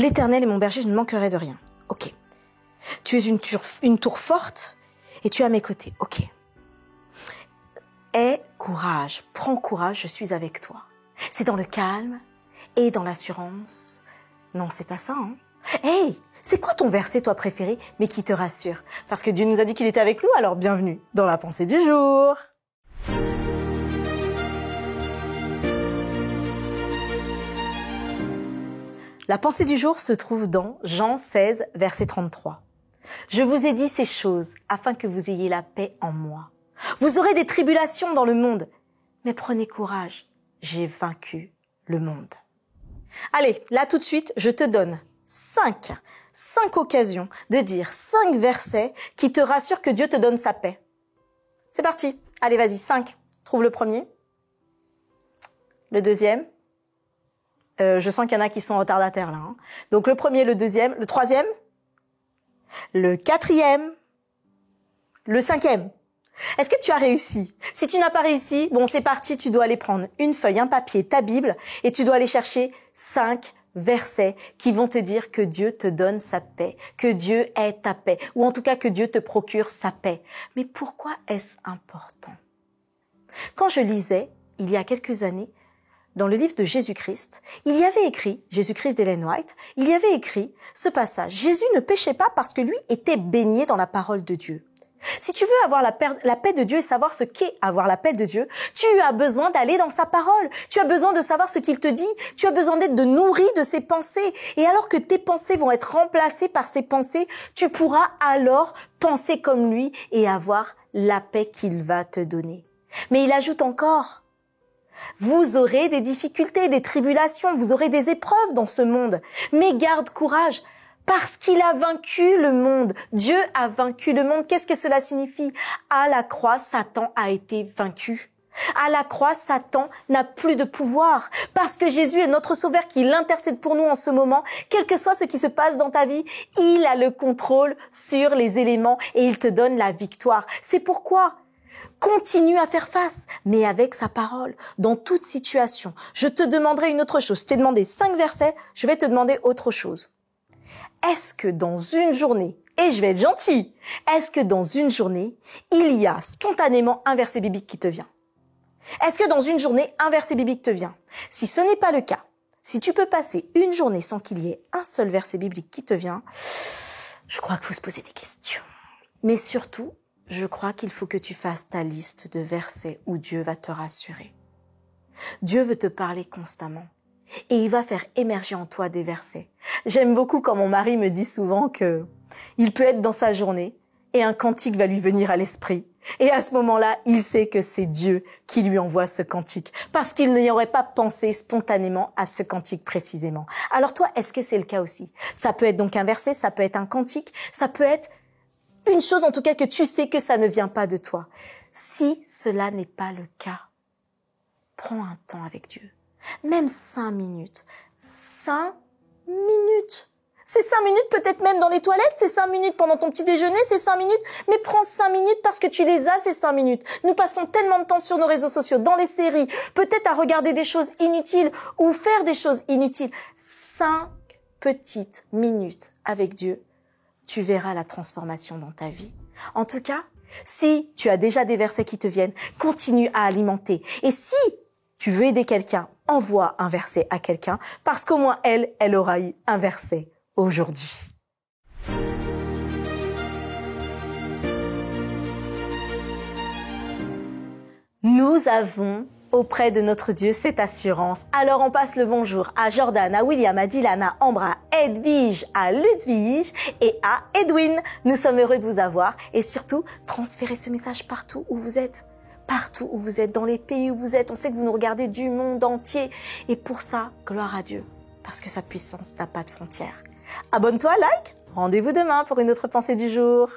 L'Éternel est mon berger, je ne manquerai de rien. Ok. Tu es une tour forte et tu es à mes côtés. Ok. Aie courage, prends courage, je suis avec toi. C'est dans le calme et dans l'assurance. Non, c'est pas ça, hein. Hey, c'est quoi ton verset, toi, préféré, mais qui te rassure? Parce que Dieu nous a dit qu'il était avec nous, alors bienvenue dans la pensée du jour. La pensée du jour se trouve dans Jean 16, verset 33. Je vous ai dit ces choses afin que vous ayez la paix en moi. Vous aurez des tribulations dans le monde, mais prenez courage, j'ai vaincu le monde. Allez, là tout de suite, je te donne 5 occasions de dire 5 versets qui te rassurent que Dieu te donne sa paix. C'est parti. Allez, vas-y, 5. Trouve le premier. Le deuxième. Je sens qu'il y en a qui sont retardataires là. Hein. Donc le premier, le deuxième, le troisième, le quatrième, le cinquième. Est-ce que tu as réussi? Si tu n'as pas réussi, bon, c'est parti, tu dois aller prendre une feuille, un papier, ta Bible, et tu dois aller chercher 5 versets qui vont te dire que Dieu te donne sa paix, que Dieu est ta paix, ou en tout cas que Dieu te procure sa paix. Mais pourquoi est-ce important? Quand je lisais, il y a quelques années, dans le livre de Jésus-Christ, il y avait écrit, Jésus-Christ d'Ellen White, il y avait écrit ce passage. Jésus ne péchait pas parce que lui était baigné dans la parole de Dieu. Si tu veux avoir la paix de Dieu et savoir ce qu'est avoir la paix de Dieu, tu as besoin d'aller dans sa parole. Tu as besoin de savoir ce qu'il te dit. Tu as besoin d'être nourri de ses pensées. Et alors que tes pensées vont être remplacées par ses pensées, tu pourras alors penser comme lui et avoir la paix qu'il va te donner. Mais il ajoute encore, vous aurez des difficultés, des tribulations, vous aurez des épreuves dans ce monde. Mais garde courage, parce qu'il a vaincu le monde. Dieu a vaincu le monde. Qu'est-ce que cela signifie? À la croix, Satan a été vaincu. À la croix, Satan n'a plus de pouvoir. Parce que Jésus est notre sauveur, qu'il intercède pour nous en ce moment. Quel que soit ce qui se passe dans ta vie, il a le contrôle sur les éléments et il te donne la victoire. C'est pourquoi continue à faire face, mais avec sa parole, dans toute situation. Je te demanderai une autre chose. Je t'ai demandé 5 versets, je vais te demander autre chose. Est-ce que dans une journée, et je vais être gentil, est-ce que dans une journée, il y a spontanément un verset biblique qui te vient? Est-ce que dans une journée, un verset biblique te vient? Si ce n'est pas le cas, si tu peux passer une journée sans qu'il y ait un seul verset biblique qui te vient, je crois qu'il faut se poser des questions. Mais surtout, je crois qu'il faut que tu fasses ta liste de versets où Dieu va te rassurer. Dieu veut te parler constamment et il va faire émerger en toi des versets. J'aime beaucoup quand mon mari me dit souvent que il peut être dans sa journée et un cantique va lui venir à l'esprit. Et à ce moment-là, il sait que c'est Dieu qui lui envoie ce cantique parce qu'il n'y aurait pas pensé spontanément à ce cantique précisément. Alors toi, est-ce que c'est le cas aussi? Ça peut être donc un verset, ça peut être un cantique, ça peut être une chose en tout cas que tu sais que ça ne vient pas de toi. Si cela n'est pas le cas, prends un temps avec Dieu. Même 5 minutes. 5 minutes. C'est 5 minutes peut-être même dans les toilettes, c'est 5 minutes pendant ton petit déjeuner, c'est 5 minutes. Mais prends 5 minutes parce que tu les as, ces 5 minutes. Nous passons tellement de temps sur nos réseaux sociaux, dans les séries, peut-être à regarder des choses inutiles ou faire des choses inutiles. 5 petites minutes avec Dieu. Tu verras la transformation dans ta vie. En tout cas, si tu as déjà des versets qui te viennent, continue à alimenter. Et si tu veux aider quelqu'un, envoie un verset à quelqu'un, parce qu'au moins elle aura eu un verset aujourd'hui. Nous avons auprès de notre Dieu cette assurance. Alors on passe le bonjour à Jordan, à William, à Dylan, à Ambre, à Edwige, à Ludwige et à Edwin. Nous sommes heureux de vous avoir et surtout transférez ce message partout où vous êtes. Partout où vous êtes, dans les pays où vous êtes. On sait que vous nous regardez du monde entier. Et pour ça, gloire à Dieu. Parce que sa puissance n'a pas de frontières. Abonne-toi, like. Rendez-vous demain pour une autre pensée du jour.